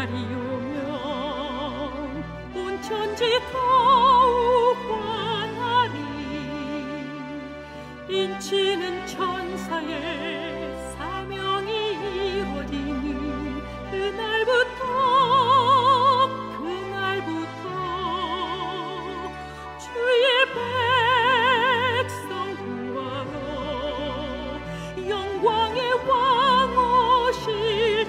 날이 오면 온 천지 더욱 환하리. 인치는 천사의 사명이 이루어지는 그날부터 주의 백성 구하러 영광의 왕 오실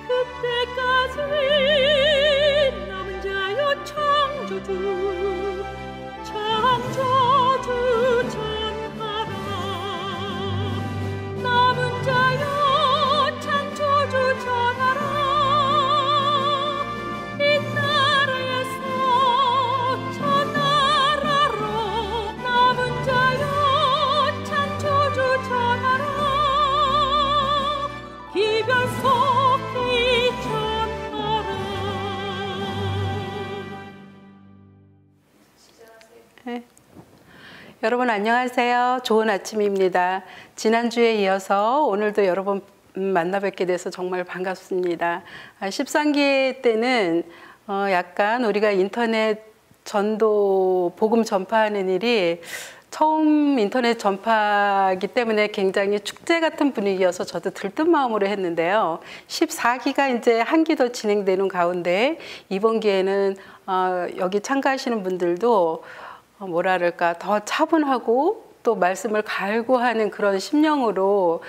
그때까지 남은 자여 창조주 전하라. 남은 자여 창조주 전하라. 이 나라에서 저 나라로 남은 자여 창조주 전하라. 기별 속히 전하라. 네. 여러분 안녕하세요. 좋은 아침입니다. 지난주에 이어서 오늘도 여러분 만나 뵙게 돼서 정말 반갑습니다. 13기 때는 약간 우리가 인터넷 전도 복음 전파하는 일이 처음 인터넷 전파기 때문에 굉장히 축제 같은 분위기여서 저도 들뜬 마음으로 했는데요. 14기가 이제 한 기 더 진행되는 가운데 이번 기회는 여기 참가하시는 분들도 뭐라 그럴까 더 차분하고 또 말씀을 갈구하는 그런 심령으로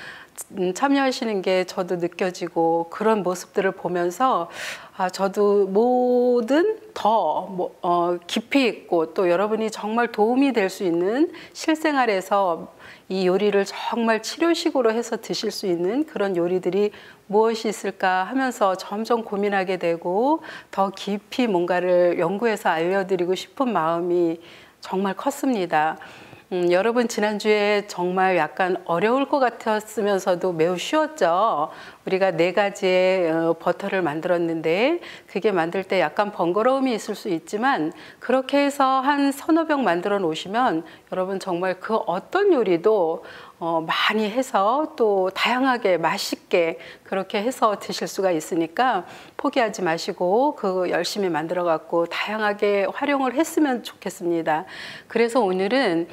참여하시는 게 저도 느껴지고 그런 모습들을 보면서 저도 뭐든 더 깊이 있고 또 여러분이 정말 도움이 될 수 있는 실생활에서 이 요리를 정말 치료식으로 해서 드실 수 있는 그런 요리들이 무엇이 있을까 하면서 점점 고민하게 되고 더 깊이 뭔가를 연구해서 알려드리고 싶은 마음이 정말 컸습니다. 여러분 지난주에 정말 약간 어려울 것 같았으면서도 매우 쉬웠죠. 우리가 4가지의 버터를 만들었는데 그게 만들 때 약간 번거로움이 있을 수 있지만 그렇게 해서 한 서너 병 만들어 놓으시면 여러분 정말 그 어떤 요리도 많이 해서 또 다양하게 맛있게 그렇게 해서 드실 수가 있으니까 포기하지 마시고 그거 열심히 만들어 갖고 다양하게 활용을 했으면 좋겠습니다. 그래서 오늘은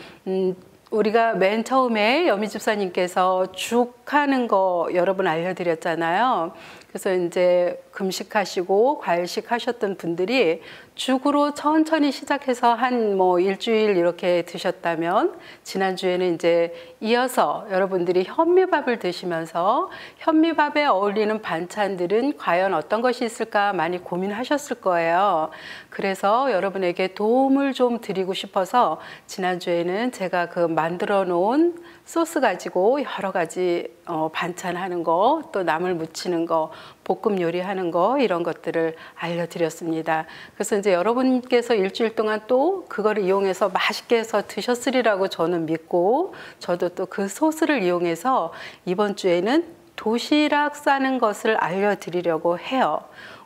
우리가 맨 처음에 여미 집사님께서 죽 하는 거 여러분 알려드렸잖아요. 그래서 이제 금식하시고 과일식 하셨던 분들이 죽으로 천천히 시작해서 한 일주일 이렇게 드셨다면 지난주에는 이제 이어서 여러분들이 현미밥을 드시면서 현미밥에 어울리는 반찬들은 과연 어떤 것이 있을까 많이 고민하셨을 거예요. 그래서 여러분에게 도움을 좀 드리고 싶어서 지난주에는 제가 그 만들어 놓은 소스 가지고 여러 가지 반찬 하는 거, 또 나물 무치는 거, 볶음 요리하는 거 이런 것들을 알려드렸습니다. 그래서 이제 여러분께서 일주일 동안 또 그거를 이용해서 맛있게 해서 드셨으리라고 저는 믿고 저도 또 그 소스를 이용해서 이번 주에는 도시락 싸는 것을 알려드리려고 해요.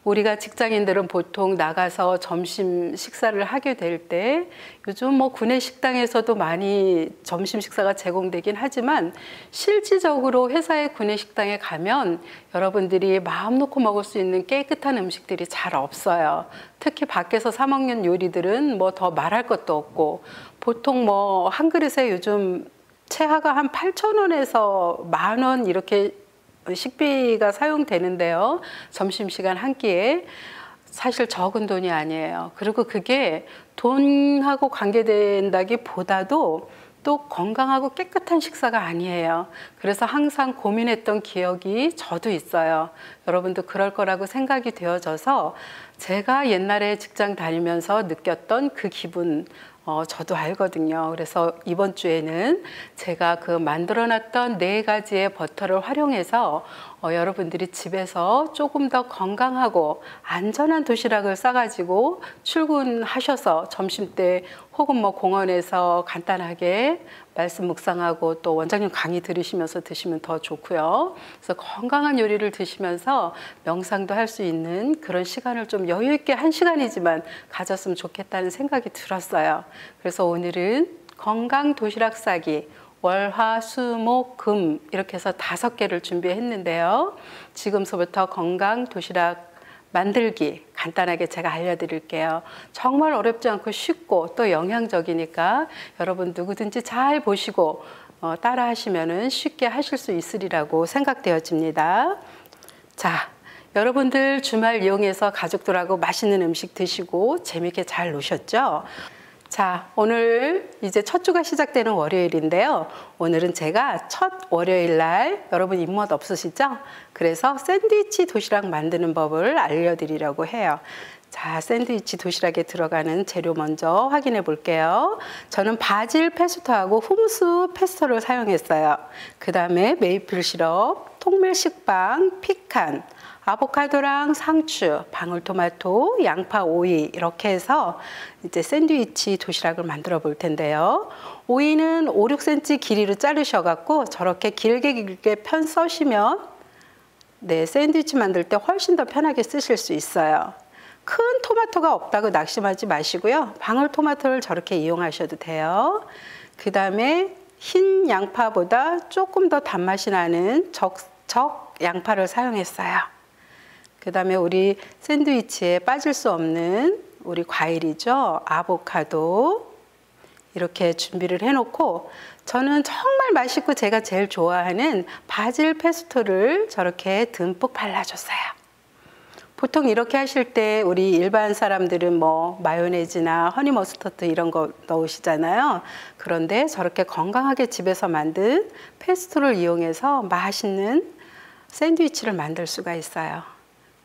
우리가 직장인들은 보통 나가서 점심 식사를 하게 될 때 요즘 구내 식당에서도 많이 점심 식사가 제공되긴 하지만 실질적으로 회사의 구내 식당에 가면 여러분들이 마음 놓고 먹을 수 있는 깨끗한 음식들이 잘 없어요. 특히 밖에서 사 먹는 요리들은 더 말할 것도 없고 보통 한 그릇에 요즘 최하가 한 8,000원에서 10,000원 이렇게 식비가 사용되는데요. 점심시간 한 끼에 사실 적은 돈이 아니에요. 그리고 그게 돈하고 관계된다기보다도 또 건강하고 깨끗한 식사가 아니에요. 그래서 항상 고민했던 기억이 저도 있어요. 여러분도 그럴 거라고 생각이 되어져서 제가 옛날에 직장 다니면서 느꼈던 그 기분 저도 알거든요. 그래서 이번 주에는 제가 그 만들어놨던 4가지의 버터를 활용해서 여러분들이 집에서 조금 더 건강하고 안전한 도시락을 싸가지고 출근하셔서 점심때 혹은 공원에서 간단하게 말씀 묵상하고 또 원장님 강의 들으시면서 드시면 더 좋고요. 그래서 건강한 요리를 드시면서 명상도 할 수 있는 그런 시간을 좀 여유 있게 1시간이지만 가졌으면 좋겠다는 생각이 들었어요. 그래서 오늘은 건강 도시락 싸기 월, 화, 수, 목, 금 이렇게 해서 5개를 준비했는데요. 지금서부터 건강 도시락 만들기 간단하게 제가 알려드릴게요. 정말 어렵지 않고 쉽고 또 영양적이니까 여러분 누구든지 잘 보시고 따라 하시면 쉽게 하실 수 있으리라고 생각되어집니다. 자, 여러분들 주말 이용해서 가족들하고 맛있는 음식 드시고 재밌게 잘 노셨죠? 자, 오늘 이제 첫 주가 시작되는 월요일인데요. 오늘은 제가 첫 월요일 날 여러분 입맛 없으시죠? 그래서 샌드위치 도시락 만드는 법을 알려드리려고 해요. 자, 샌드위치 도시락에 들어가는 재료 먼저 확인해 볼게요. 저는 바질 페스토하고 후무스 페스토를 사용했어요. 그 다음에 메이플 시럽, 통밀 식빵, 피칸, 아보카도랑 상추, 방울토마토, 양파, 오이 이렇게 해서 이제 샌드위치 도시락을 만들어 볼 텐데요. 오이는 5, 6cm 길이로 자르셔갖고 저렇게 길게 편 써시면 네, 샌드위치 만들 때 훨씬 더 편하게 쓰실 수 있어요. 큰 토마토가 없다고 낙심하지 마시고요. 방울토마토를 저렇게 이용하셔도 돼요. 그 다음에 흰 양파보다 조금 더 단맛이 나는 적 양파를 사용했어요. 그 다음에 우리 샌드위치에 빠질 수 없는 우리 과일이죠. 아보카도 이렇게 준비를 해놓고 저는 정말 맛있고 제가 제일 좋아하는 바질 페스토를 저렇게 듬뿍 발라줬어요. 보통 이렇게 하실 때 우리 일반 사람들은 뭐 마요네즈나 허니 머스터드 이런 거 넣으시잖아요. 그런데 저렇게 건강하게 집에서 만든 페스토를 이용해서 맛있는 샌드위치를 만들 수가 있어요.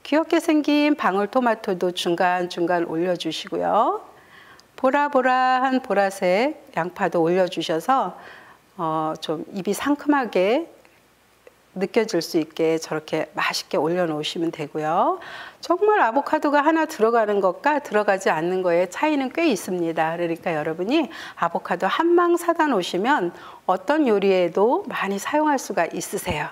귀엽게 생긴 방울토마토도 중간중간 올려주시고요. 보라보라한 보라색 양파도 올려주셔서 좀 입이 상큼하게 느껴질 수 있게 저렇게 맛있게 올려놓으시면 되고요. 정말 아보카도가 하나 들어가는 것과 들어가지 않는 거에 차이는 꽤 있습니다. 그러니까 여러분이 아보카도 한 망 사다 놓으시면 어떤 요리에도 많이 사용할 수가 있으세요.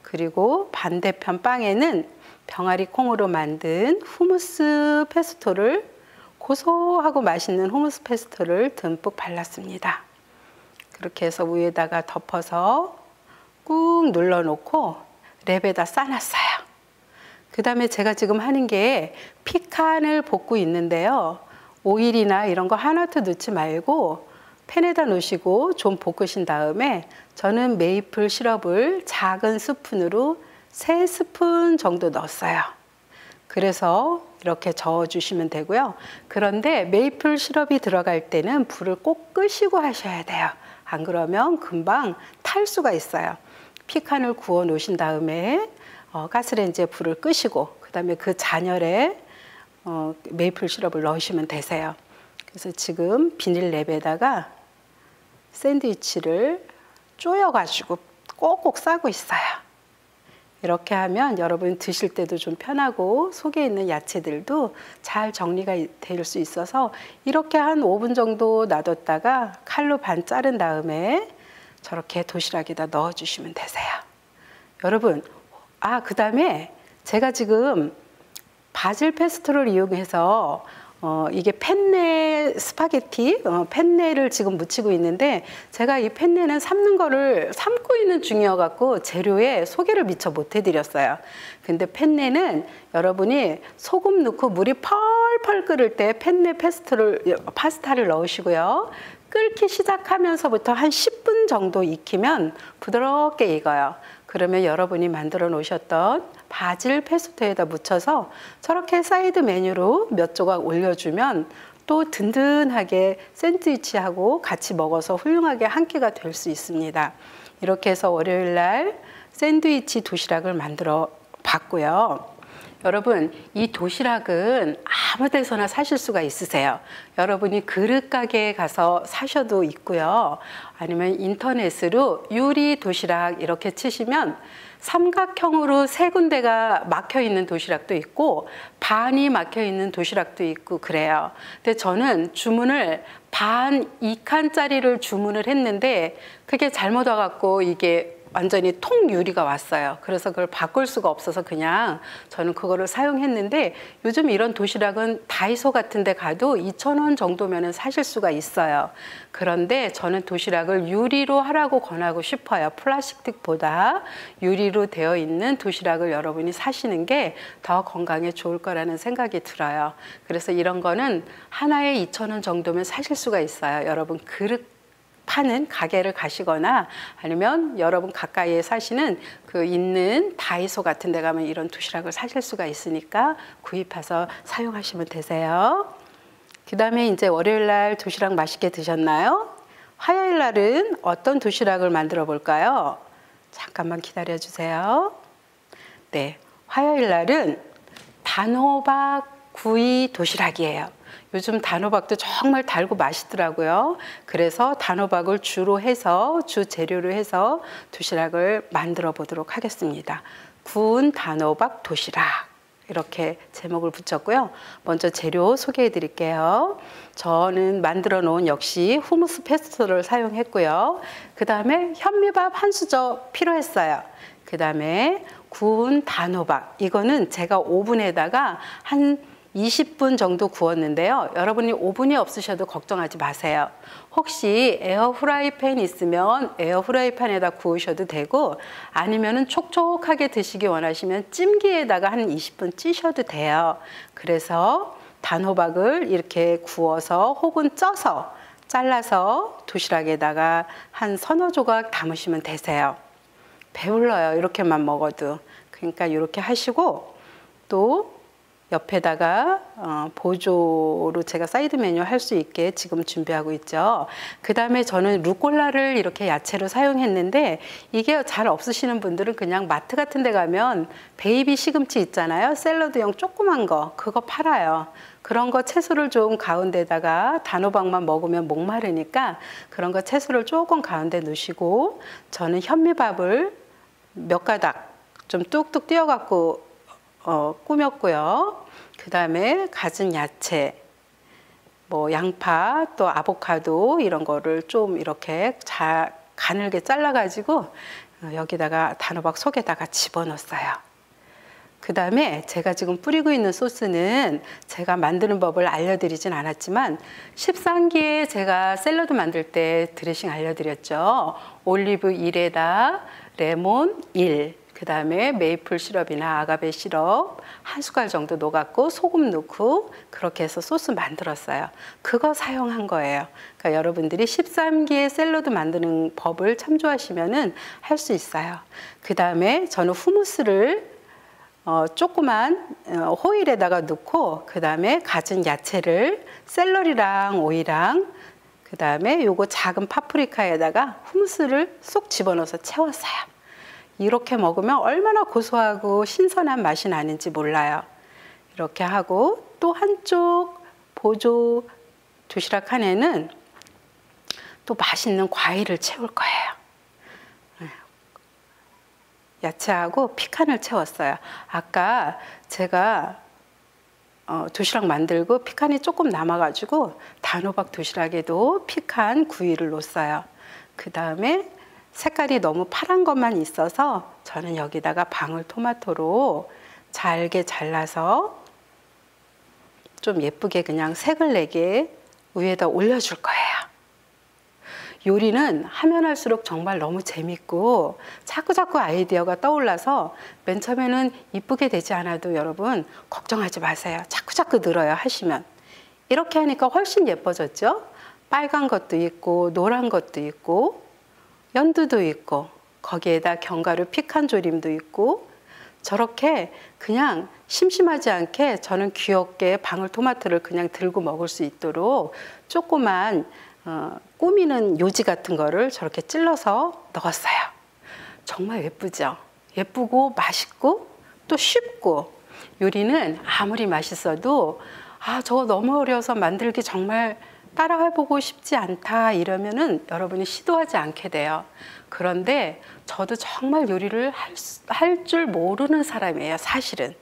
그리고 반대편 빵에는 병아리 콩으로 만든 후무스 페스토를 고소하고 맛있는 후무스 페스토를 듬뿍 발랐습니다. 그렇게 해서 위에다가 덮어서 꾹 눌러 놓고 랩에다 싸놨어요. 그 다음에 제가 지금 하는 게 피칸을 볶고 있는데요. 오일이나 이런 거 하나도 넣지 말고 팬에다 놓으시고 좀 볶으신 다음에 저는 메이플 시럽을 작은 스푼으로 3스푼 정도 넣었어요. 그래서 이렇게 저어주시면 되고요. 그런데 메이플 시럽이 들어갈 때는 불을 꼭 끄시고 하셔야 돼요. 안 그러면 금방 탈 수가 있어요. 피칸을 구워 놓으신 다음에 가스레인지에 불을 끄시고 그 다음에 그 잔열에 메이플 시럽을 넣으시면 되세요. 그래서 지금 비닐랩에다가 샌드위치를 쪼여가지고 꼭꼭 싸고 있어요. 이렇게 하면 여러분 드실 때도 좀 편하고 속에 있는 야채들도 잘 정리가 될 수 있어서 이렇게 한 5분 정도 놔뒀다가 칼로 반 자른 다음에 저렇게 도시락에다 넣어주시면 되세요. 여러분, 그 다음에 제가 지금 바질 페스토를 이용해서 이게 펜네 스파게티, 펜네를 지금 무치고 있는데 제가 이 펜네는 삶는 거를 삶고 있는 중이어갖고 재료에 소개를 미처 못 해드렸어요. 근데 펜네는 여러분이 소금 넣고 물이 펄펄 끓을 때 펜네 파스타를 넣으시고요. 끓기 시작하면서부터 한 10분 정도 익히면 부드럽게 익어요. 그러면 여러분이 만들어 놓으셨던 바질 페스토에다 묻혀서 저렇게 사이드 메뉴로 몇 조각 올려주면 또 든든하게 샌드위치하고 같이 먹어서 훌륭하게 한 끼가 될 수 있습니다. 이렇게 해서 월요일 날 샌드위치 도시락을 만들어 봤고요. 여러분, 이 도시락은 아무 데서나 사실 수가 있으세요. 여러분이 그릇 가게에 가서 사셔도 있고요. 아니면 인터넷으로 유리 도시락 이렇게 치시면 삼각형으로 3군데가 막혀 있는 도시락도 있고 반이 막혀 있는 도시락도 있고 그래요. 근데 저는 주문을 반 2칸짜리를 주문을 했는데 그게 잘못 와갖고 이게 완전히 통유리가 왔어요. 그래서 그걸 바꿀 수가 없어서 그냥 저는 그거를 사용했는데 요즘 이런 도시락은 다이소 같은 데 가도 2,000원 정도면 사실 수가 있어요. 그런데 저는 도시락을 유리로 하라고 권하고 싶어요. 플라스틱보다 유리로 되어 있는 도시락을 여러분이 사시는 게 더 건강에 좋을 거라는 생각이 들어요. 그래서 이런 거는 하나에 2,000원 정도면 사실 수가 있어요. 여러분 그릇 파는 가게를 가시거나 아니면 여러분 가까이에 사시는 그 있는 다이소 같은 데 가면 이런 도시락을 사실 수가 있으니까 구입해서 사용하시면 되세요. 그 다음에 이제 월요일 날 도시락 맛있게 드셨나요? 화요일 날은 어떤 도시락을 만들어 볼까요? 잠깐만 기다려 주세요. 네, 화요일 날은 단호박 구이 도시락이에요. 요즘 단호박도 정말 달고 맛있더라고요. 그래서 단호박을 주로 해서 주 재료로 해서 도시락을 만들어 보도록 하겠습니다. 구운 단호박 도시락 이렇게 제목을 붙였고요. 먼저 재료 소개해 드릴게요. 저는 만들어 놓은 역시 후무스 페스토를 사용했고요. 그 다음에 현미밥 한 수저 필요했어요. 그 다음에 구운 단호박, 이거는 제가 오븐에다가 한 20분 정도 구웠는데요. 여러분이 오븐이 없으셔도 걱정하지 마세요. 혹시 에어 후라이팬 있으면 에어 후라이팬에다 구우셔도 되고 아니면은 촉촉하게 드시기 원하시면 찜기에다가 한 20분 찌셔도 돼요. 그래서 단호박을 이렇게 구워서 혹은 쪄서 잘라서 도시락에다가 한 서너 조각 담으시면 되세요. 배불러요. 이렇게만 먹어도. 그러니까 이렇게 하시고 또 옆에다가 보조로 제가 사이드 메뉴 할 수 있게 지금 준비하고 있죠. 그 다음에 저는 루꼴라를 이렇게 야채로 사용했는데 이게 잘 없으시는 분들은 그냥 마트 같은 데 가면 베이비 시금치 있잖아요. 샐러드용 조그만 거 그거 팔아요. 그런 거 채소를 좀 가운데다가 단호박만 먹으면 목마르니까 그런 거 채소를 조금 가운데 넣으시고 저는 현미밥을 몇 가닥 좀 뚝뚝 띄어갖고 꾸몄고요. 그 다음에 갖은 야채, 뭐 양파, 또 아보카도 이런 거를 좀 이렇게 가늘게 잘라가지고 여기다가 단호박 속에다가 집어넣었어요. 그 다음에 제가 지금 뿌리고 있는 소스는 제가 만드는 법을 알려드리진 않았지만 13기에 제가 샐러드 만들 때 드레싱 알려드렸죠. 올리브 1에다 레몬 1, 그 다음에 메이플 시럽이나 아가베 시럽 한 숟갈 정도 녹았고 소금 넣고 그렇게 해서 소스 만들었어요. 그거 사용한 거예요. 그러니까 여러분들이 13기에 샐러드 만드는 법을 참조하시면은 할 수 있어요. 그 다음에 저는 후무스를 조그만 호일에다가 넣고 그 다음에 갖은 야채를 샐러리랑 오이랑 그 다음에 요거 작은 파프리카에다가 후무스를 쏙 집어넣어서 채웠어요. 이렇게 먹으면 얼마나 고소하고 신선한 맛이 나는지 몰라요. 이렇게 하고 또 한쪽 보조 도시락 칸에는 또 맛있는 과일을 채울 거예요. 야채하고 피칸을 채웠어요. 아까 제가 도시락 만들고 피칸이 조금 남아가지고 단호박 도시락에도 피칸 구이를 넣었어요. 그 다음에 색깔이 너무 파란 것만 있어서 저는 여기다가 방울토마토로 잘게 잘라서 좀 예쁘게 그냥 색을 내게 위에다 올려줄 거예요. 요리는 하면 할수록 정말 너무 재밌고 자꾸자꾸 아이디어가 떠올라서 맨 처음에는 이쁘게 되지 않아도 여러분 걱정하지 마세요. 자꾸자꾸 늘어요 하시면. 이렇게 하니까 훨씬 예뻐졌죠. 빨간 것도 있고 노란 것도 있고 연두도 있고 거기에다 견과류 피칸 조림도 있고 저렇게 그냥 심심하지 않게 저는 귀엽게 방울토마토를 그냥 들고 먹을 수 있도록 조그만 꾸미는 요지 같은 거를 저렇게 찔러서 넣었어요. 정말 예쁘죠? 예쁘고 맛있고 또 쉽고 요리는 아무리 맛있어도 저거 너무 어려워서 만들기 정말 따라해보고 싶지 않다 이러면은 여러분이 시도하지 않게 돼요. 그런데 저도 정말 요리를 할 줄 모르는 사람이에요, 사실은.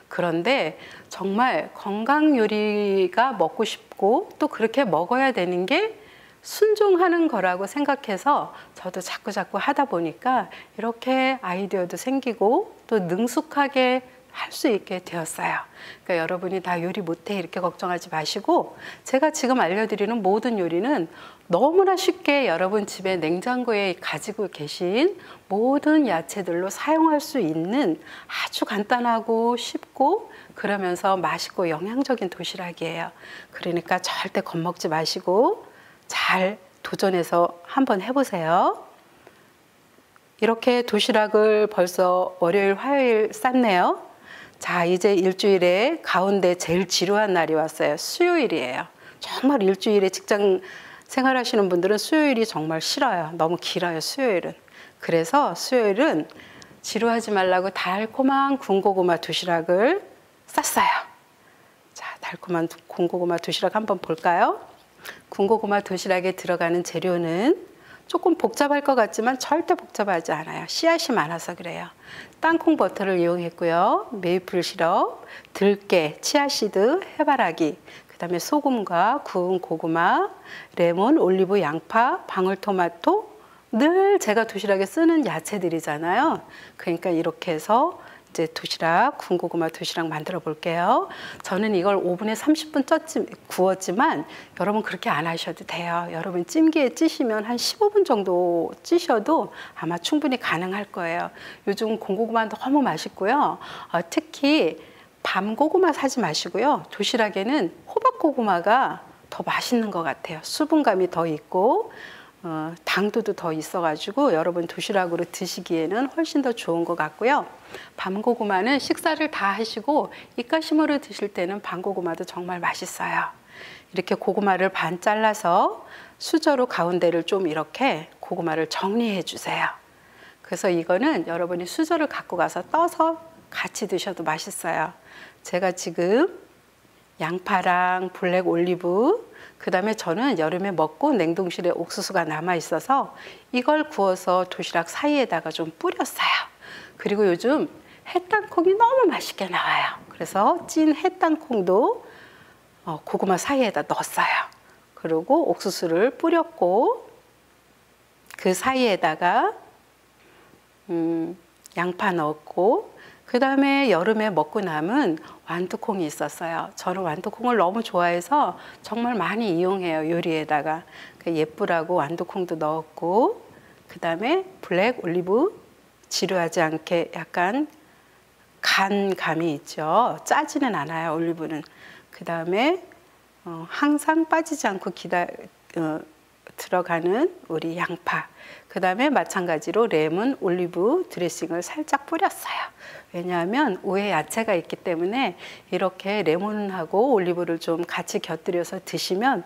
그런데 정말 건강 요리가 먹고 싶고 또 그렇게 먹어야 되는 게 순종하는 거라고 생각해서 저도 자꾸 하다 보니까 이렇게 아이디어도 생기고 또 능숙하게 할 수 있게 되었어요. 그러니까 여러분이 나 요리 못해 이렇게 걱정하지 마시고, 제가 지금 알려드리는 모든 요리는 너무나 쉽게 여러분 집에 냉장고에 가지고 계신 모든 야채들로 사용할 수 있는 아주 간단하고 쉽고 그러면서 맛있고 영양적인 도시락이에요. 그러니까 절대 겁먹지 마시고 잘 도전해서 한번 해보세요. 이렇게 도시락을 벌써 월요일, 화요일 쌌네요. 자, 이제 일주일에 가운데 제일 지루한 날이 왔어요. 수요일이에요. 정말 일주일에 직장 생활하시는 분들은 수요일이 정말 싫어요. 너무 길어요, 수요일은. 그래서 수요일은 지루하지 말라고 달콤한 군고구마 도시락을 쌌어요. 자, 달콤한 군고구마 도시락 한번 볼까요? 군고구마 도시락에 들어가는 재료는 조금 복잡할 것 같지만 절대 복잡하지 않아요. 씨앗이 많아서 그래요. 땅콩 버터를 이용했고요. 메이플 시럽, 들깨, 치아씨드, 해바라기, 그 다음에 소금과 구운 고구마, 레몬, 올리브, 양파, 방울토마토, 늘 제가 도시락에 쓰는 야채들이잖아요. 그러니까 이렇게 해서 이제 도시락, 군고구마 도시락 만들어 볼게요. 저는 이걸 오븐에 30분 구웠지만 여러분 그렇게 안 하셔도 돼요. 여러분 찜기에 찌시면 한 15분 정도 찌셔도 아마 충분히 가능할 거예요. 요즘 군고구마 너무 맛있고요. 특히 밤고구마 사지 마시고요. 도시락에는 호박고구마가 더 맛있는 것 같아요. 수분감이 더 있고 당도도 더 있어가지고 여러분 도시락으로 드시기에는 훨씬 더 좋은 것 같고요. 밤고구마는 식사를 다 하시고 입가심으로 드실 때는 밤고구마도 정말 맛있어요. 이렇게 고구마를 반 잘라서 수저로 가운데를 좀 이렇게 고구마를 정리해 주세요. 그래서 이거는 여러분이 수저를 갖고 가서 떠서 같이 드셔도 맛있어요. 제가 지금 양파랑 블랙 올리브, 그 다음에 저는 여름에 먹고 냉동실에 옥수수가 남아 있어서 이걸 구워서 도시락 사이에다가 좀 뿌렸어요. 그리고 요즘 햇땅콩이 너무 맛있게 나와요. 그래서 찐 햇땅콩도 고구마 사이에다 넣었어요. 그리고 옥수수를 뿌렸고 그 사이에다가 양파 넣었고, 그 다음에 여름에 먹고 남은 완두콩이 있었어요. 저는 완두콩을 너무 좋아해서 정말 많이 이용해요, 요리에다가. 예쁘라고 완두콩도 넣었고, 그 다음에 블랙 올리브, 지루하지 않게 약간 간 감이 있죠. 짜지는 않아요, 올리브는. 그 다음에 항상 빠지지 않고 들어가는 우리 양파, 그 다음에 마찬가지로 레몬, 올리브 드레싱을 살짝 뿌렸어요. 왜냐하면 위에 야채가 있기 때문에 이렇게 레몬하고 올리브를 좀 같이 곁들여서 드시면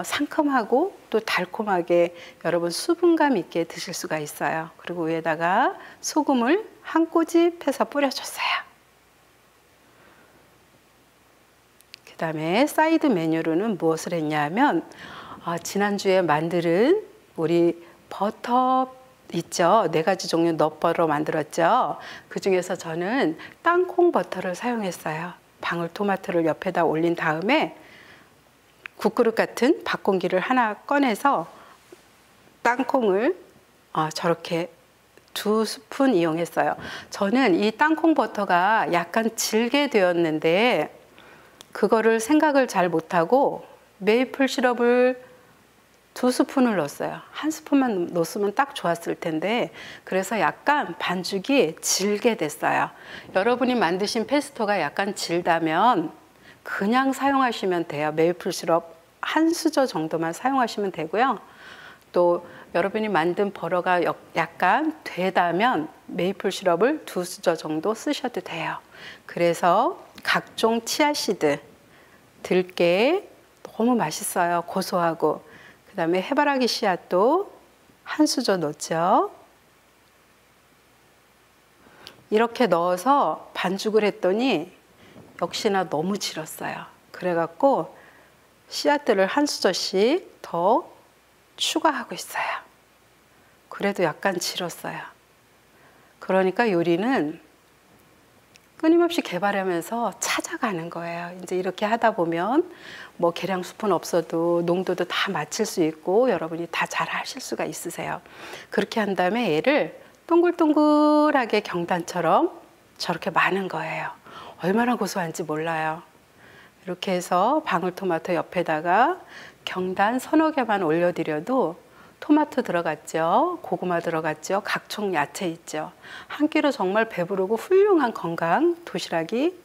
상큼하고 또 달콤하게 여러분 수분감 있게 드실 수가 있어요. 그리고 위에다가 소금을 한 꼬집 해서 뿌려줬어요. 그 다음에 사이드 메뉴로는 무엇을 했냐면 지난주에 만든 우리 버터 있죠. 4가지 종류 넛버터 만들었죠. 그 중에서 저는 땅콩 버터를 사용했어요. 방울토마토를 옆에다 올린 다음에 국그릇 같은 밥공기를 하나 꺼내서 땅콩을 저렇게 2스푼 이용했어요. 저는 이 땅콩 버터가 약간 질게 되었는데 그거를 생각을 잘 못하고 메이플 시럽을 2스푼을 넣었어요. 1스푼만 넣었으면 딱 좋았을 텐데 그래서 약간 반죽이 질게 됐어요. 여러분이 만드신 페스토가 약간 질다면 그냥 사용하시면 돼요. 메이플 시럽 한 수저 정도만 사용하시면 되고요. 또 여러분이 만든 버터가 약간 되다면 메이플 시럽을 2수저 정도 쓰셔도 돼요. 그래서 각종 치아씨드, 들깨 너무 맛있어요. 고소하고. 그 다음에 해바라기 씨앗도 한 수저 넣죠. 이렇게 넣어서 반죽을 했더니 역시나 너무 질었어요. 그래갖고 씨앗들을 한 수저씩 더 추가하고 있어요. 그래도 약간 질었어요. 그러니까 요리는 끊임없이 개발하면서 찾아가는 거예요. 이제 이렇게 하다 보면 뭐 계량 수프는 없어도 농도도 다 맞출 수 있고 여러분이 다 잘 하실 수가 있으세요. 그렇게 한 다음에 얘를 동글동글하게 경단처럼 저렇게 마는 거예요. 얼마나 고소한지 몰라요. 이렇게 해서 방울토마토 옆에다가 경단 서너 개만 올려드려도 토마토 들어갔죠. 고구마 들어갔죠. 각종 야채 있죠. 한 끼로 정말 배부르고 훌륭한 건강 도시락이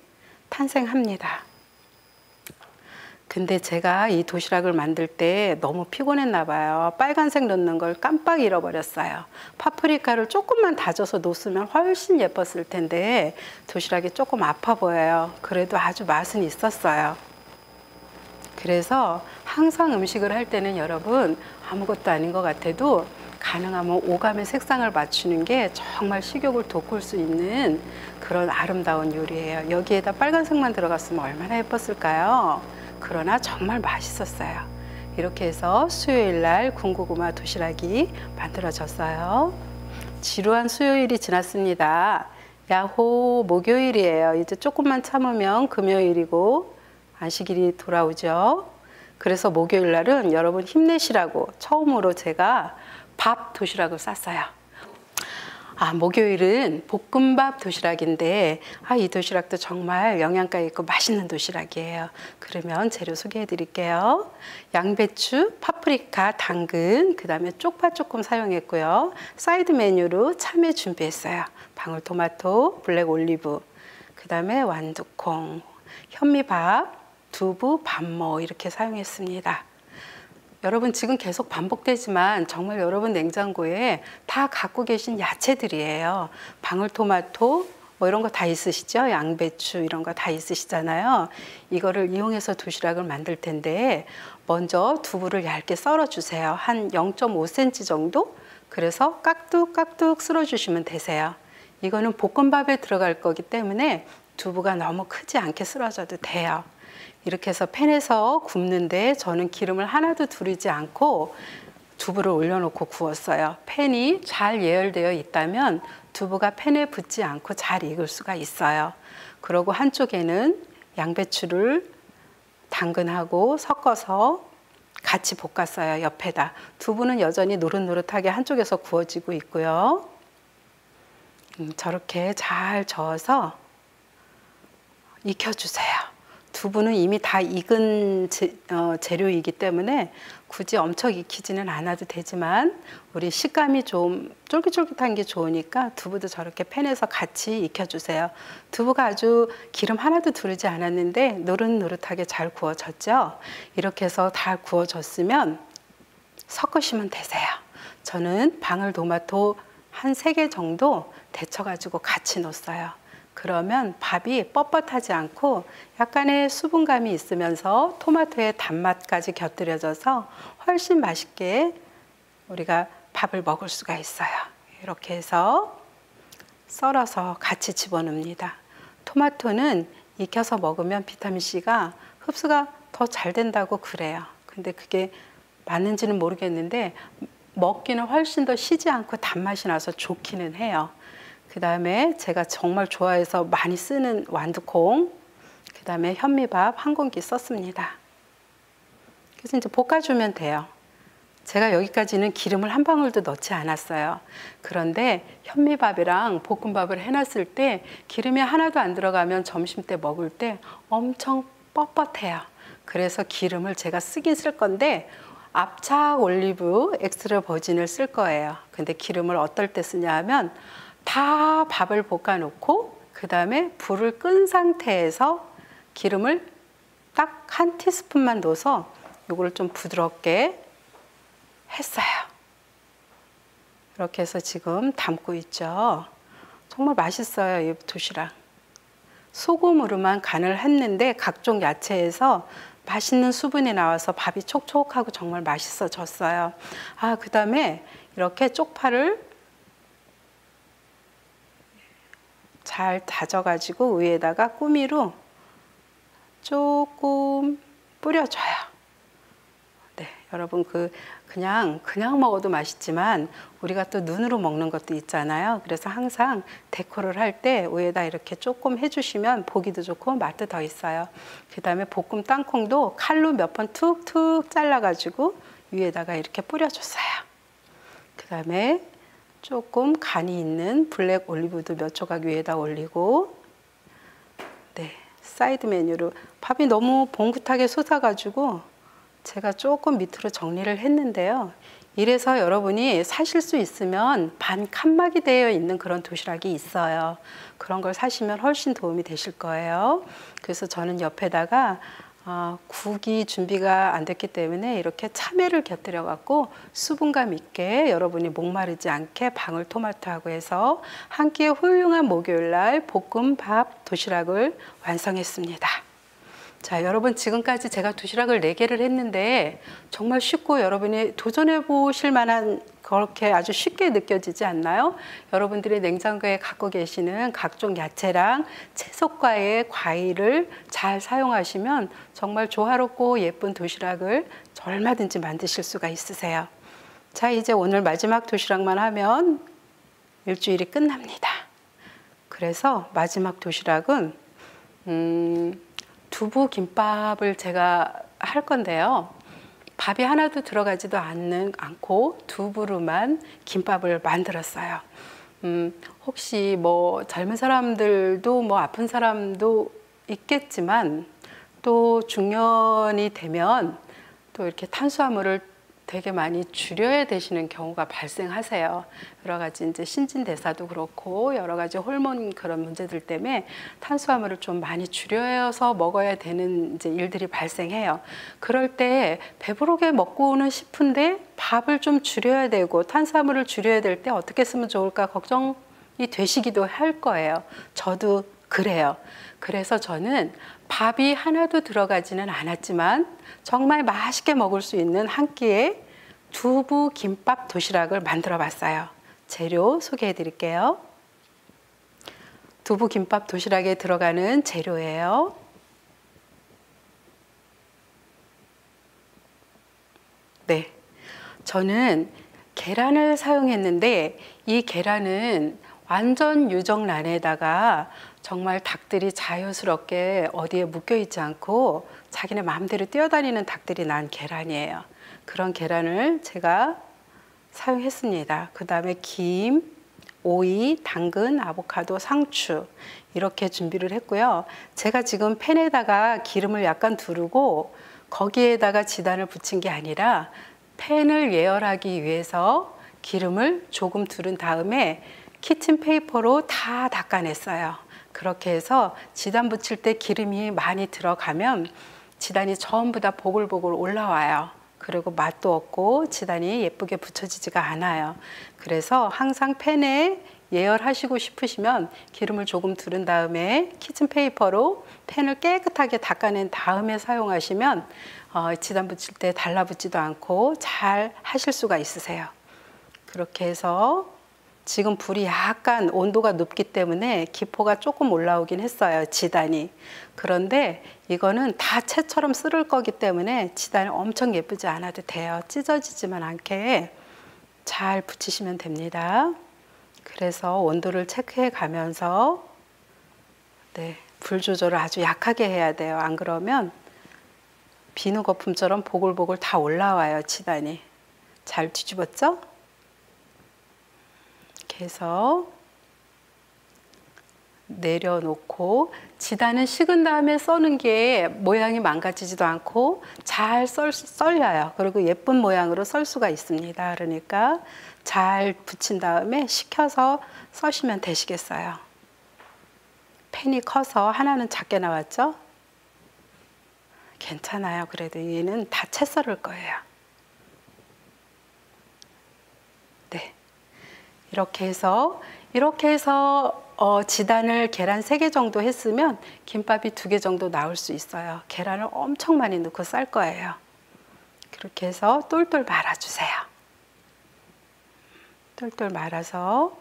탄생합니다. 근데 제가 이 도시락을 만들 때 너무 피곤했나 봐요. 빨간색 넣는 걸 깜빡 잃어버렸어요. 파프리카를 조금만 다져서 넣었으면 훨씬 예뻤을 텐데 도시락이 조금 아파 보여요. 그래도 아주 맛은 있었어요. 그래서 항상 음식을 할 때는 여러분 아무것도 아닌 것 같아도 가능하면 오감의 색상을 맞추는 게 정말 식욕을 돋굴 수 있는 그런 아름다운 요리예요. 여기에다 빨간색만 들어갔으면 얼마나 예뻤을까요? 그러나 정말 맛있었어요. 이렇게 해서 수요일 날 군고구마 도시락이 만들어졌어요. 지루한 수요일이 지났습니다. 야호, 목요일이에요. 이제 조금만 참으면 금요일이고 안식일이 돌아오죠. 그래서 목요일 날은 여러분 힘내시라고 처음으로 제가 밥 도시락을 쌌어요. 목요일은 볶음밥 도시락인데 이 도시락도 정말 영양가 있고 맛있는 도시락이에요. 그러면 재료 소개해 드릴게요. 양배추, 파프리카, 당근, 그 다음에 쪽파 조금 사용했고요. 사이드 메뉴로 참외 준비했어요. 방울토마토, 블랙 올리브, 그 다음에 완두콩, 현미밥, 두부, 밥모 이렇게 사용했습니다. 여러분 지금 계속 반복되지만 정말 여러분 냉장고에 다 갖고 계신 야채들이에요. 방울토마토 뭐 이런 거 다 있으시죠? 양배추 이런 거 다 있으시잖아요. 이거를 이용해서 도시락을 만들 텐데 먼저 두부를 얇게 썰어 주세요. 한 0.5cm 정도? 그래서 깍둑깍둑 쓸어 주시면 되세요. 이거는 볶음밥에 들어갈 거기 때문에 두부가 너무 크지 않게 쓸어줘도 돼요. 이렇게 해서 팬에서 굽는데 저는 기름을 하나도 두르지 않고 두부를 올려놓고 구웠어요. 팬이 잘 예열되어 있다면 두부가 팬에 붙지 않고 잘 익을 수가 있어요. 그리고 한쪽에는 양배추를 당근하고 섞어서 같이 볶았어요. 옆에다. 두부는 여전히 노릇노릇하게 한쪽에서 구워지고 있고요. 저렇게 잘 저어서 익혀주세요. 두부는 이미 다 익은 재료이기 때문에 굳이 엄청 익히지는 않아도 되지만 우리 식감이 좀 쫄깃쫄깃한 게 좋으니까 두부도 저렇게 팬에서 같이 익혀주세요. 두부가 아주 기름 하나도 두르지 않았는데 노릇노릇하게 잘 구워졌죠. 이렇게 해서 다 구워졌으면 섞으시면 되세요. 저는 방울토마토 한 3개 정도 데쳐가지고 같이 넣었어요. 그러면 밥이 뻣뻣하지 않고 약간의 수분감이 있으면서 토마토의 단맛까지 곁들여져서 훨씬 맛있게 우리가 밥을 먹을 수가 있어요. 이렇게 해서 썰어서 같이 집어넣습니다. 토마토는 익혀서 먹으면 비타민C가 흡수가 더 잘 된다고 그래요. 근데 그게 맞는지는 모르겠는데 먹기는 훨씬 더 시지 않고 단맛이 나서 좋기는 해요. 그 다음에 제가 정말 좋아해서 많이 쓰는 완두콩, 그 다음에 현미밥 한 공기 썼습니다. 그래서 이제 볶아주면 돼요. 제가 여기까지는 기름을 한 방울도 넣지 않았어요. 그런데 현미밥이랑 볶음밥을 해놨을 때 기름이 하나도 안 들어가면 점심 때 먹을 때 엄청 뻣뻣해요. 그래서 기름을 제가 쓰긴 쓸 건데 압착 올리브 엑스트라 버진을 쓸 거예요. 근데 기름을 어떨 때 쓰냐 하면 다 밥을 볶아 놓고 그 다음에 불을 끈 상태에서 기름을 딱 한 티스푼만 넣어서 이걸 좀 부드럽게 했어요. 이렇게 해서 지금 담고 있죠. 정말 맛있어요, 이 도시락. 소금으로만 간을 했는데 각종 야채에서 맛있는 수분이 나와서 밥이 촉촉하고 정말 맛있어졌어요. 그 다음에 이렇게 쪽파를 잘 다져가지고 위에다가 꾸미로 조금 뿌려줘요. 네, 여러분 그냥 먹어도 맛있지만 우리가 또 눈으로 먹는 것도 있잖아요. 그래서 항상 데코를 할 때 위에다 이렇게 조금 해주시면 보기도 좋고 맛도 더 있어요. 그 다음에 볶음 땅콩도 칼로 몇 번 툭툭 잘라가지고 위에다가 이렇게 뿌려줬어요. 그 다음에 조금 간이 있는 블랙 올리브도 몇 조각 위에다 올리고, 네, 사이드 메뉴로 밥이 너무 봉긋하게 솟아가지고 제가 조금 밑으로 정리를 했는데요. 이래서 여러분이 사실 수 있으면 반 칸막이 되어 있는 그런 도시락이 있어요. 그런 걸 사시면 훨씬 도움이 되실 거예요. 그래서 저는 옆에다가 국이 준비가 안 됐기 때문에 이렇게 참외를 곁들여 갖고 수분감 있게 여러분이 목마르지 않게 방울토마토하고 해서 한 끼의 훌륭한 목요일날 볶음밥 도시락을 완성했습니다. 자, 여러분 지금까지 제가 도시락을 4개를 했는데 정말 쉽고 여러분이 도전해 보실 만한, 그렇게 아주 쉽게 느껴지지 않나요? 여러분들이 냉장고에 갖고 계시는 각종 야채랑 채소과의 과일을 잘 사용하시면 정말 조화롭고 예쁜 도시락을 얼마든지 만드실 수가 있으세요. 자, 이제 오늘 마지막 도시락만 하면 일주일이 끝납니다. 그래서 마지막 도시락은 두부 김밥을 제가 할 건데요. 밥이 하나도 들어가지도 않고 두부로만 김밥을 만들었어요. 혹시 뭐 젊은 사람들도 뭐 아픈 사람도 있겠지만 또 중년이 되면 또 이렇게 탄수화물을 되게 많이 줄여야 되시는 경우가 발생하세요. 여러 가지 이제 신진대사도 그렇고 여러 가지 호르몬 그런 문제들 때문에 탄수화물을 좀 많이 줄여서 먹어야 되는 이제 일들이 발생해요. 그럴 때 배부르게 먹고는 싶은데 밥을 좀 줄여야 되고 탄수화물을 줄여야 될 때 어떻게 쓰면 좋을까 걱정이 되시기도 할 거예요. 저도 그래요. 그래서 저는 밥이 하나도 들어가지는 않았지만 정말 맛있게 먹을 수 있는 한 끼의 두부 김밥 도시락을 만들어 봤어요. 재료 소개해 드릴게요. 두부 김밥 도시락에 들어가는 재료예요. 네, 저는 계란을 사용했는데 이 계란은 완전 유정란에다가 정말 닭들이 자연스럽게 어디에 묶여 있지 않고 자기네 마음대로 뛰어다니는 닭들이 난 계란이에요. 그런 계란을 제가 사용했습니다. 그 다음에 김, 오이, 당근, 아보카도, 상추 이렇게 준비를 했고요. 제가 지금 팬에다가 기름을 약간 두르고 거기에다가 지단을 붙인 게 아니라 팬을 예열하기 위해서 기름을 조금 두른 다음에 키친페이퍼로 다 닦아냈어요. 그렇게 해서 지단 붙일 때 기름이 많이 들어가면 지단이 전부 다 보글보글 올라와요. 그리고 맛도 없고 지단이 예쁘게 붙여지지가 않아요. 그래서 항상 팬에 예열하시고 싶으시면 기름을 조금 두른 다음에 키친페이퍼로 팬을 깨끗하게 닦아낸 다음에 사용하시면 지단 붙일 때 달라붙지도 않고 잘 하실 수가 있으세요. 그렇게 해서 지금 불이 약간 온도가 높기 때문에 기포가 조금 올라오긴 했어요, 지단이. 그런데 이거는 다 채처럼 쓸을 거기 때문에 지단이 엄청 예쁘지 않아도 돼요. 찢어지지만 않게 잘 붙이시면 됩니다. 그래서 온도를 체크해 가면서 네, 불 조절을 아주 약하게 해야 돼요. 안 그러면 비누 거품처럼 보글보글 다 올라와요, 지단이. 잘 뒤집었죠? 이렇게 해서 내려놓고 지단은 식은 다음에 써는 게 모양이 망가지지도 않고 잘 썰려요. 그리고 예쁜 모양으로 썰 수가 있습니다. 그러니까 잘 붙인 다음에 식혀서 써시면 되시겠어요. 팬이 커서 하나는 작게 나왔죠? 괜찮아요. 그래도 얘는 다 채 썰을 거예요. 네, 이렇게 해서 지단을 계란 3개 정도 했으면 김밥이 2개 정도 나올 수 있어요. 계란을 엄청 많이 넣고 쌀 거예요. 그렇게 해서 똘똘 말아주세요. 똘똘 말아서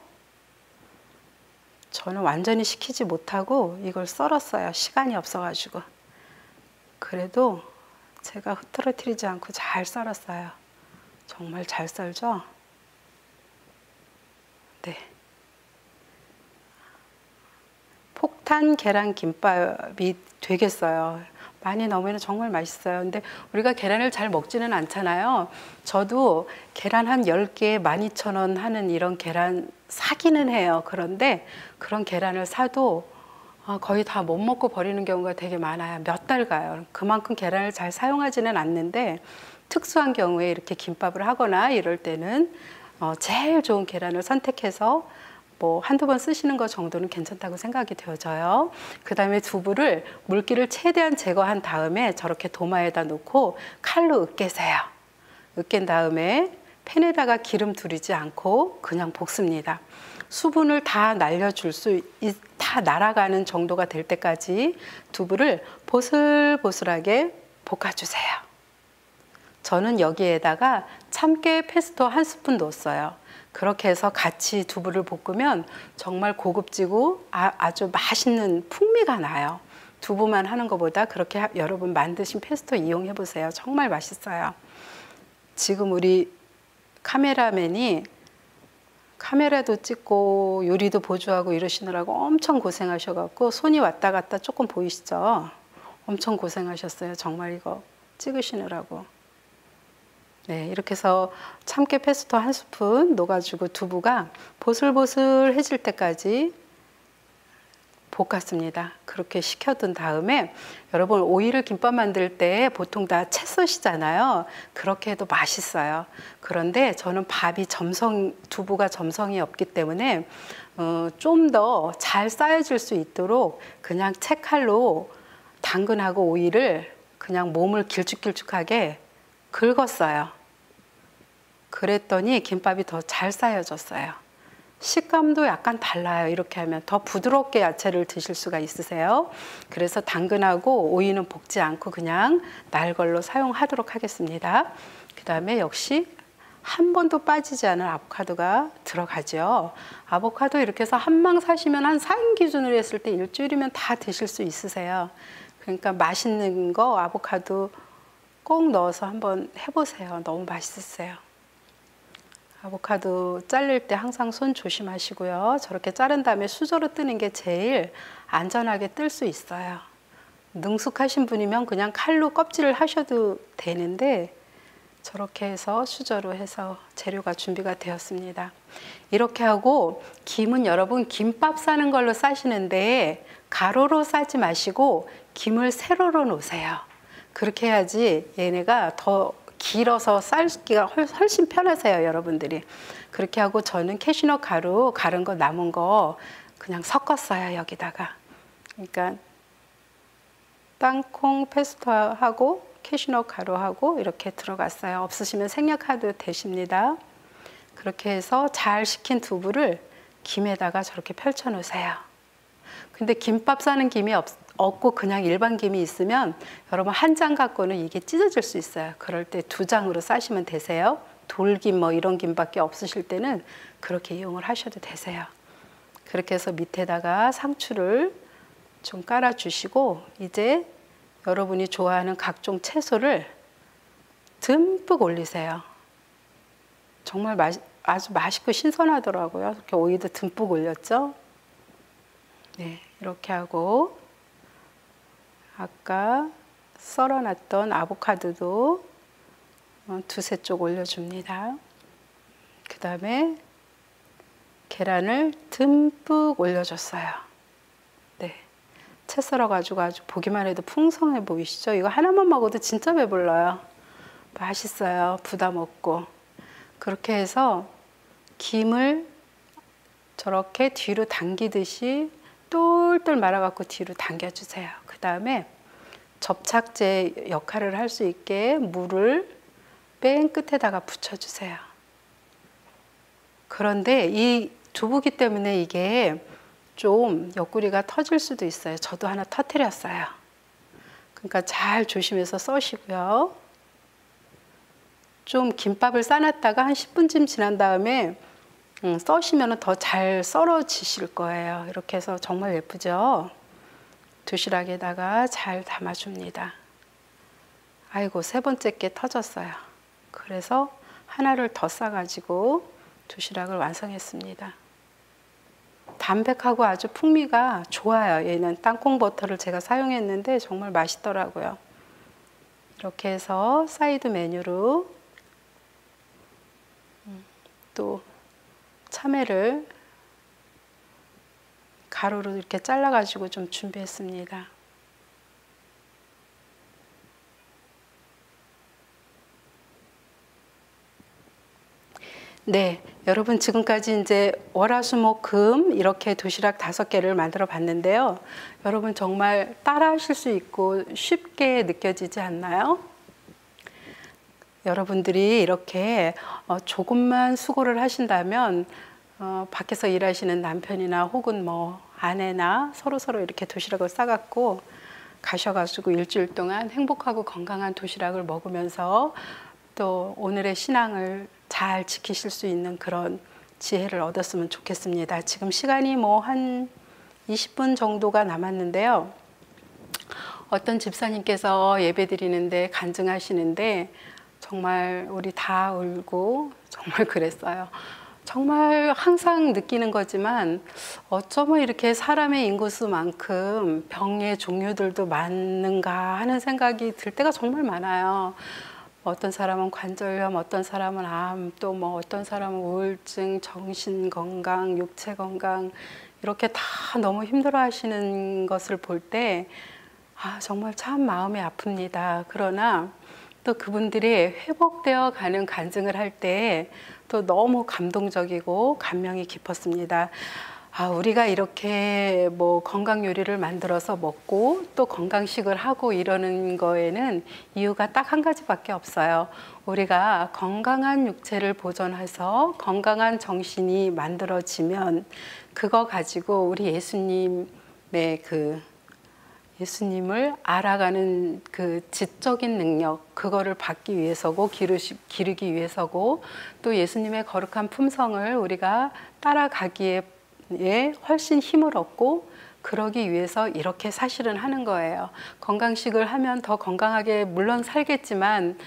저는 완전히 식히지 못하고 이걸 썰었어요. 시간이 없어가지고. 그래도 제가 흐트러뜨리지 않고 잘 썰었어요. 정말 잘 썰죠? 네. 폭탄 계란 김밥이 되겠어요. 많이 넣으면 정말 맛있어요. 근데 우리가 계란을 잘 먹지는 않잖아요. 저도 계란 한 10개에 12,000원 하는 이런 계란 사기는 해요. 그런데 그런 계란을 사도 거의 다 못 먹고 버리는 경우가 되게 많아요. 몇 달 가요. 그만큼 계란을 잘 사용하지는 않는데 특수한 경우에 이렇게 김밥을 하거나 이럴 때는 제일 좋은 계란을 선택해서 뭐 한두 번 쓰시는 것 정도는 괜찮다고 생각이 되어져요. 그 다음에 두부를 물기를 최대한 제거한 다음에 저렇게 도마에다 놓고 칼로 으깨세요. 으깬 다음에 팬에다가 기름 두르지 않고 그냥 볶습니다. 수분을 다 날려줄 다 날아가는 정도가 될 때까지 두부를 보슬보슬하게 볶아주세요. 저는 여기에다가 참깨 페스토 1스푼 넣었어요. 그렇게 해서 같이 두부를 볶으면 정말 고급지고 아주 맛있는 풍미가 나요. 두부만 하는 것보다 그렇게 여러분 만드신 페스토 이용해 보세요. 정말 맛있어요. 지금 우리 카메라맨이 카메라도 찍고 요리도 보조하고 이러시느라고 엄청 고생하셔갖고 손이 왔다 갔다 조금 보이시죠? 엄청 고생하셨어요. 정말 이거 찍으시느라고. 네, 이렇게 해서 참깨 페스토 1스푼 넣어가지고 두부가 보슬보슬해질 때까지 볶았습니다. 그렇게 식혀둔 다음에 여러분 오이를 김밥 만들 때 보통 다 채 써시잖아요. 그렇게 해도 맛있어요. 그런데 저는 두부가 점성이 없기 때문에 좀 더 잘 쌓여질 수 있도록 그냥 채칼로 당근하고 오이를 그냥 몸을 길쭉길쭉하게 긁었어요. 그랬더니 김밥이 더 잘 쌓여졌어요. 식감도 약간 달라요. 이렇게 하면 더 부드럽게 야채를 드실 수가 있으세요. 그래서 당근하고 오이는 볶지 않고 그냥 날 걸로 사용하도록 하겠습니다. 그 다음에 역시 한 번도 빠지지 않은 아보카도가 들어가죠. 아보카도 이렇게 해서 한 망 사시면 한 4인 기준으로 했을 때 일주일이면 다 드실 수 있으세요. 그러니까 맛있는 거 아보카도 꼭 넣어서 한번 해보세요. 너무 맛있으세요. 아보카도 자를 때 항상 손 조심하시고요. 저렇게 자른 다음에 수저로 뜨는 게 제일 안전하게 뜰 수 있어요. 능숙하신 분이면 그냥 칼로 껍질을 하셔도 되는데 저렇게 해서 수저로 해서 재료가 준비가 되었습니다. 이렇게 하고 김은 여러분 김밥 싸는 걸로 싸시는데 가로로 싸지 마시고 김을 세로로 놓으세요. 그렇게 해야지 얘네가 더 길어서 삶기가 훨씬 편하세요, 여러분들이. 그렇게 하고 저는 캐시넛 가루 갈은 거 남은 거 그냥 섞었어요, 여기다가. 그러니까 땅콩 페스토하고 캐시넛 가루하고 이렇게 들어갔어요. 없으시면 생략해도 되십니다. 그렇게 해서 잘 식힌 두부를 김에다가 저렇게 펼쳐 놓으세요. 근데 김밥 싸는 김이 없고 그냥 일반 김이 있으면 여러분 한 장 갖고는 이게 찢어질 수 있어요. 그럴 때 2장으로 싸시면 되세요. 돌김 뭐 이런 김밖에 없으실 때는 그렇게 이용을 하셔도 되세요. 그렇게 해서 밑에다가 상추를 좀 깔아 주시고 이제 여러분이 좋아하는 각종 채소를 듬뿍 올리세요. 정말 아주 맛있고 신선하더라고요. 이렇게 오이도 듬뿍 올렸죠. 네, 이렇게 하고 아까 썰어놨던 아보카도도 2~3 쪽 올려줍니다. 그 다음에 계란을 듬뿍 올려줬어요. 네, 채 썰어가지고 아주 보기만 해도 풍성해 보이시죠? 이거 하나만 먹어도 진짜 배불러요. 맛있어요. 부담 없고. 그렇게 해서 김을 저렇게 뒤로 당기듯이 똘똘 말아갖고 뒤로 당겨주세요. 그 다음에 접착제 역할을 할 수 있게 물을 맨 끝에다가 붙여주세요. 그런데 이 두부기 때문에 이게 좀 옆구리가 터질 수도 있어요. 저도 하나 터뜨렸어요. 그러니까 잘 조심해서 써시고요. 좀 김밥을 싸놨다가 한 10분쯤 지난 다음에 써시면 더 잘 썰어지실 거예요. 이렇게 해서 정말 예쁘죠? 도시락에다가 잘 담아줍니다. 아이고, 세 번째 게 터졌어요. 그래서 하나를 더 싸가지고 도시락을 완성했습니다. 담백하고 아주 풍미가 좋아요. 얘는 땅콩 버터를 제가 사용했는데 정말 맛있더라고요. 이렇게 해서 사이드 메뉴로 또 참외를 가루로 이렇게 잘라가지고 좀 준비했습니다. 네, 여러분 지금까지 이제 월화수목금 이렇게 도시락 5개를 만들어 봤는데요. 여러분 정말 따라 하실 수 있고 쉽게 느껴지지 않나요? 여러분들이 이렇게 조금만 수고를 하신다면 밖에서 일하시는 남편이나 혹은 뭐 아내나 서로 이렇게 도시락을 싸갖고 가셔가지고 일주일 동안 행복하고 건강한 도시락을 먹으면서 또 오늘의 신앙을 잘 지키실 수 있는 그런 지혜를 얻었으면 좋겠습니다. 지금 시간이 뭐 한 20분 정도가 남았는데요. 어떤 집사님께서 예배 드리는데 간증하시는데 정말 우리 다 울고 정말 그랬어요. 정말 항상 느끼는 거지만 어쩌면 이렇게 사람의 인구수만큼 병의 종류들도 많은가 하는 생각이 들 때가 정말 많아요. 어떤 사람은 관절염, 어떤 사람은 암, 또 뭐 어떤 사람은 우울증, 정신 건강, 육체 건강 이렇게 다 너무 힘들어 하시는 것을 볼 때 정말 참 마음이 아픕니다. 그러나 또 그분들이 회복되어 가는 간증을 할 때 또 너무 감동적이고 감명이 깊었습니다. 우리가 이렇게 뭐 건강 요리를 만들어서 먹고 또 건강식을 하고 이러는 거에는 이유가 딱 한 가지밖에 없어요. 우리가 건강한 육체를 보존해서 건강한 정신이 만들어지면 그거 가지고 우리 예수님의 예수님을 알아가는 그 지적인 능력, 그거를 받기 위해서고 기르기 위해서고 또 예수님의 거룩한 품성을 우리가 따라가기에 훨씬 힘을 얻고 그러기 위해서 이렇게 사실은 하는 거예요. 건강식을 하면 더 건강하게 물론 살겠지만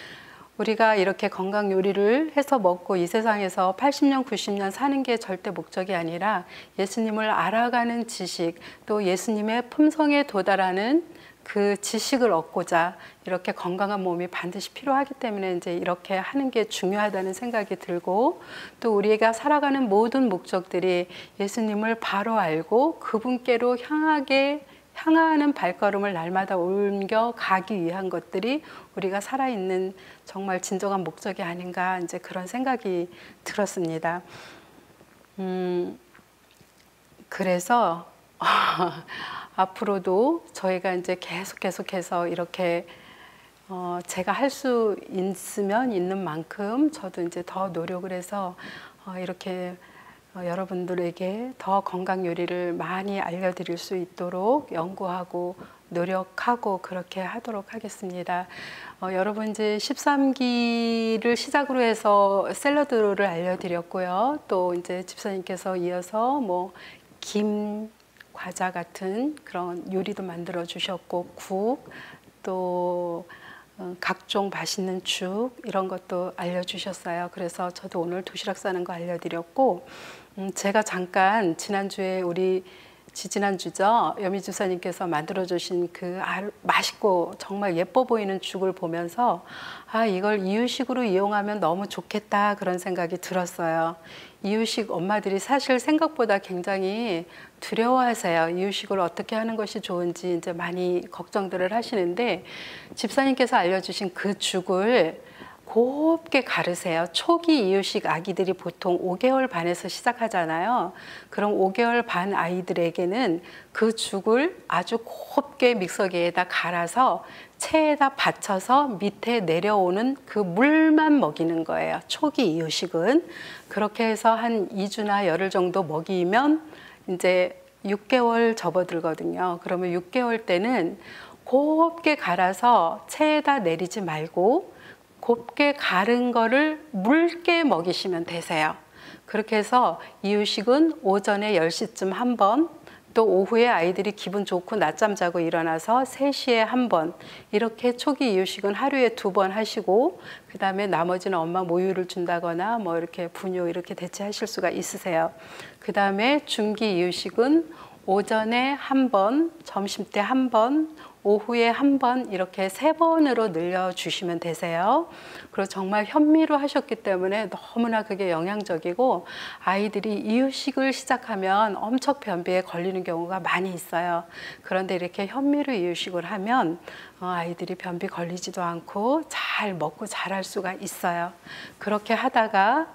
우리가 이렇게 건강 요리를 해서 먹고 이 세상에서 80년, 90년 사는 게 절대 목적이 아니라 예수님을 알아가는 지식, 또 예수님의 품성에 도달하는 그 지식을 얻고자 이렇게 건강한 몸이 반드시 필요하기 때문에 이제 이렇게 하는 게 중요하다는 생각이 들고 또 우리가 살아가는 모든 목적들이 예수님을 바로 알고 그분께로 향하는 발걸음을 날마다 옮겨 가기 위한 것들이 우리가 살아있는 정말 진정한 목적이 아닌가 이제 그런 생각이 들었습니다. 그래서 앞으로도 저희가 이제 계속해서 이렇게 제가 할 수 있으면 있는 만큼 저도 이제 더 노력을 해서 이렇게 여러분들에게 더 건강 요리를 많이 알려드릴 수 있도록 연구하고 노력하고 그렇게 하도록 하겠습니다. 여러분 이제 13기를 시작으로 해서 샐러드를 알려드렸고요. 또 이제 집사님께서 이어서 뭐 김, 과자 같은 그런 요리도 만들어 주셨고 국, 또 각종 맛있는 죽 이런 것도 알려주셨어요. 그래서 저도 오늘 도시락 싸는 거 알려드렸고 제가 잠깐 지난주에 우리 지지난주죠. 여미 주사님께서 만들어주신 그 맛있고 정말 예뻐 보이는 죽을 보면서 이걸 이유식으로 이용하면 너무 좋겠다 그런 생각이 들었어요. 이유식 엄마들이 사실 생각보다 굉장히 두려워하세요. 이유식을 어떻게 하는 것이 좋은지 이제 많이 걱정들을 하시는데 집사님께서 알려주신 그 죽을 곱게 가르세요. 초기 이유식 아기들이 보통 5개월 반에서 시작하잖아요. 그럼 5개월 반 아이들에게는 그 죽을 아주 곱게 믹서기에다 갈아서 체에다 받쳐서 밑에 내려오는 그 물만 먹이는 거예요. 초기 이유식은. 그렇게 해서 한 2주나 열흘 정도 먹이면 이제 6개월 접어들거든요. 그러면 6개월 때는 곱게 갈아서 체에다 내리지 말고 곱게 갈은 거를 묽게 먹이시면 되세요. 그렇게 해서 이유식은 오전에 10시쯤 한 번, 또 오후에 아이들이 기분 좋고 낮잠 자고 일어나서 3시에 한 번, 이렇게 초기 이유식은 하루에 2번 하시고, 그 다음에 나머지는 엄마 모유를 준다거나 뭐 이렇게 분유 이렇게 대체하실 수가 있으세요. 그 다음에 중기 이유식은 오전에 한 번, 점심 때 한 번, 오후에 한 번, 이렇게 3번으로 늘려주시면 되세요. 그리고 정말 현미로 하셨기 때문에 너무나 그게 영양적이고, 아이들이 이유식을 시작하면 엄청 변비에 걸리는 경우가 많이 있어요. 그런데 이렇게 현미로 이유식을 하면 아이들이 변비 걸리지도 않고 잘 먹고 자랄 수가 있어요. 그렇게 하다가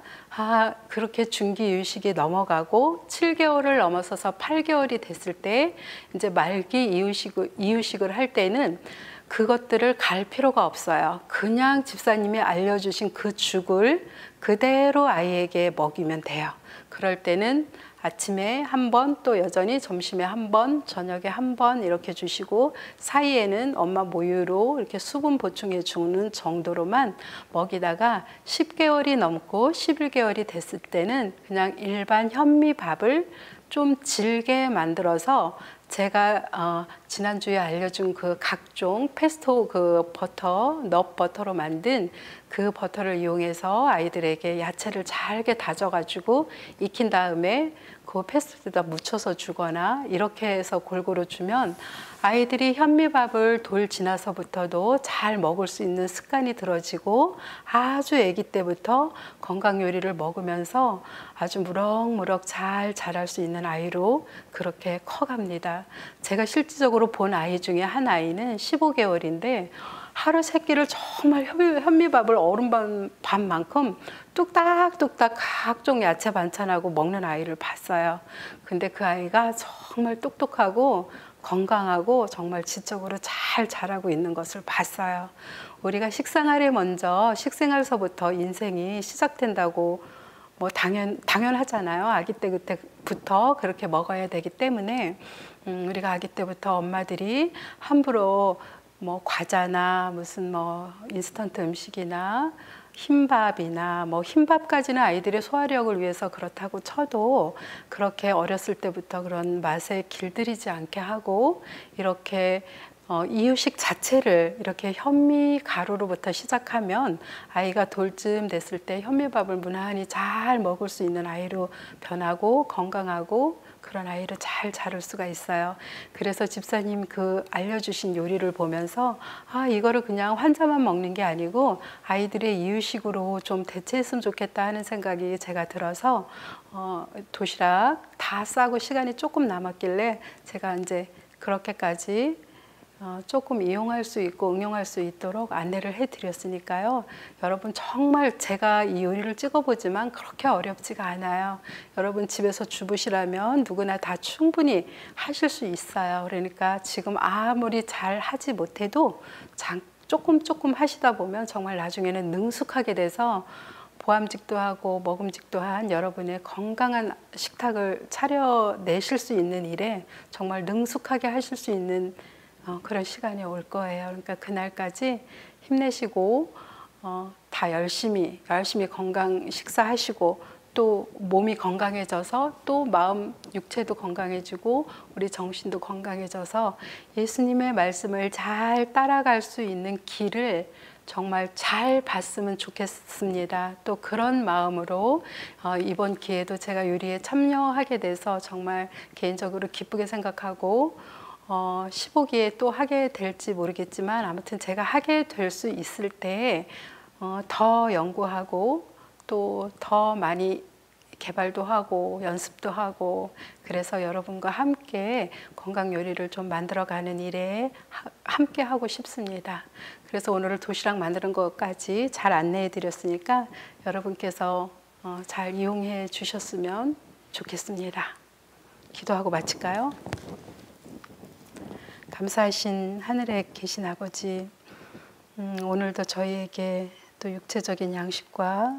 그렇게 중기 이유식이 넘어가고 7개월을 넘어서서 8개월이 됐을 때 이제 말기 이유식을 할 때는 그것들을 갈 필요가 없어요. 그냥 집사님이 알려주신 그 죽을 그대로 아이에게 먹이면 돼요. 그럴 때는 아침에 한 번, 또 여전히 점심에 한 번, 저녁에 한 번 이렇게 주시고, 사이에는 엄마 모유로 이렇게 수분 보충해 주는 정도로만 먹이다가 10개월이 넘고 11개월이 됐을 때는 그냥 일반 현미밥을 좀 질게 만들어서 제가 지난주에 알려준 그 각종 페스토 그 버터, 넛 버터로 만든 그 버터를 이용해서 아이들에게 야채를 잘게 다져가지고 익힌 다음에 그 페스토에다 묻혀서 주거나 이렇게 해서 골고루 주면 아이들이 현미밥을 돌 지나서부터도 잘 먹을 수 있는 습관이 들어지고, 아주 아기 때부터 건강 요리를 먹으면서 아주 무럭무럭 잘 자랄 수 있는 아이로 그렇게 커갑니다. 제가 실질적으로 본 아이 중에 한 아이는 15개월인데 하루 3끼를 정말 현미밥을 어른밥만큼 뚝딱뚝딱 각종 야채 반찬하고 먹는 아이를 봤어요. 근데 그 아이가 정말 똑똑하고 건강하고 정말 지적으로 잘 자라고 있는 것을 봤어요. 우리가 식생활에 먼저 식생활서부터 인생이 시작된다고 뭐 당연하잖아요. 아기 때 그때부터 그렇게 먹어야 되기 때문에 우리가 아기 때부터 엄마들이 함부로 뭐 과자나 무슨 뭐 인스턴트 음식이나 흰밥이나 뭐 흰밥까지는 아이들의 소화력을 위해서 그렇다고 쳐도 그렇게 어렸을 때부터 그런 맛에 길들이지 않게 하고, 이렇게 이유식 자체를 이렇게 현미 가루로부터 시작하면 아이가 돌쯤 됐을 때 현미밥을 무난히 잘 먹을 수 있는 아이로 변하고 건강하고 그런 아이를 잘 자랄 수가 있어요. 그래서 집사님 그 알려주신 요리를 보면서 이거를 그냥 환자만 먹는 게 아니고 아이들의 이유식으로 좀 대체했으면 좋겠다 하는 생각이 제가 들어서 도시락 다 싸고 시간이 조금 남았길래 제가 이제 그렇게까지 조금 이용할 수 있고 응용할 수 있도록 안내를 해드렸으니까요. 여러분 정말 제가 이 요리를 찍어보지만 그렇게 어렵지가 않아요. 여러분 집에서 주부시라면 누구나 다 충분히 하실 수 있어요. 그러니까 지금 아무리 잘 하지 못해도 조금 하시다 보면 정말 나중에는 능숙하게 돼서 보암직도 하고 먹음직도 한 여러분의 건강한 식탁을 차려내실 수 있는 일에 정말 능숙하게 하실 수 있는 그런 시간이 올 거예요. 그러니까 그날까지 힘내시고 다 열심히 건강 식사하시고, 또 몸이 건강해져서 또 마음 육체도 건강해지고 우리 정신도 건강해져서 예수님의 말씀을 잘 따라갈 수 있는 길을 정말 잘 봤으면 좋겠습니다. 또 그런 마음으로 이번 기회도 제가 요리에 참여하게 돼서 정말 개인적으로 기쁘게 생각하고, 15기에 또 하게 될지 모르겠지만 아무튼 제가 하게 될 수 있을 때 더 연구하고 또 더 많이 개발도 하고 연습도 하고, 그래서 여러분과 함께 건강 요리를 좀 만들어가는 일에 함께 하고 싶습니다. 그래서 오늘 도시락 만드는 것까지 잘 안내해 드렸으니까 여러분께서 잘 이용해 주셨으면 좋겠습니다. 기도하고 마칠까요? 감사하신 하늘에 계신 아버지, 오늘도 저희에게 또 육체적인 양식과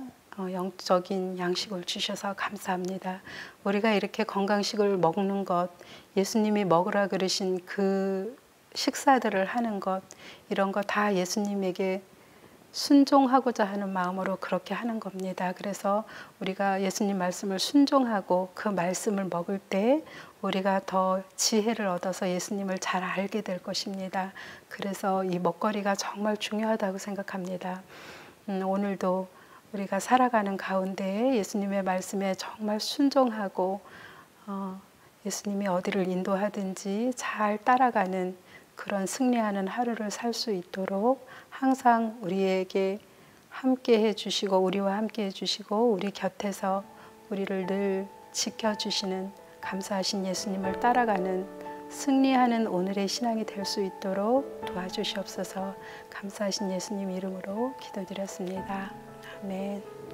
영적인 양식을 주셔서 감사합니다. 우리가 이렇게 건강식을 먹는 것, 예수님이 먹으라 그러신 그 식사들을 하는 것, 이런 거 다 예수님에게 순종하고자 하는 마음으로 그렇게 하는 겁니다. 그래서 우리가 예수님 말씀을 순종하고 그 말씀을 먹을 때 우리가 더 지혜를 얻어서 예수님을 잘 알게 될 것입니다. 그래서 이 먹거리가 정말 중요하다고 생각합니다. 오늘도 우리가 살아가는 가운데 예수님의 말씀에 정말 순종하고 예수님이 어디를 인도하든지 잘 따라가는 그런 승리하는 하루를 살 수 있도록 항상 우리에게 함께 해주시고 우리와 함께 해주시고 우리 곁에서 우리를 늘 지켜주시는 감사하신 예수님을 따라가는 승리하는 오늘의 신앙이 될 수 있도록 도와주시옵소서. 감사하신 예수님 이름으로 기도드렸습니다. 아멘.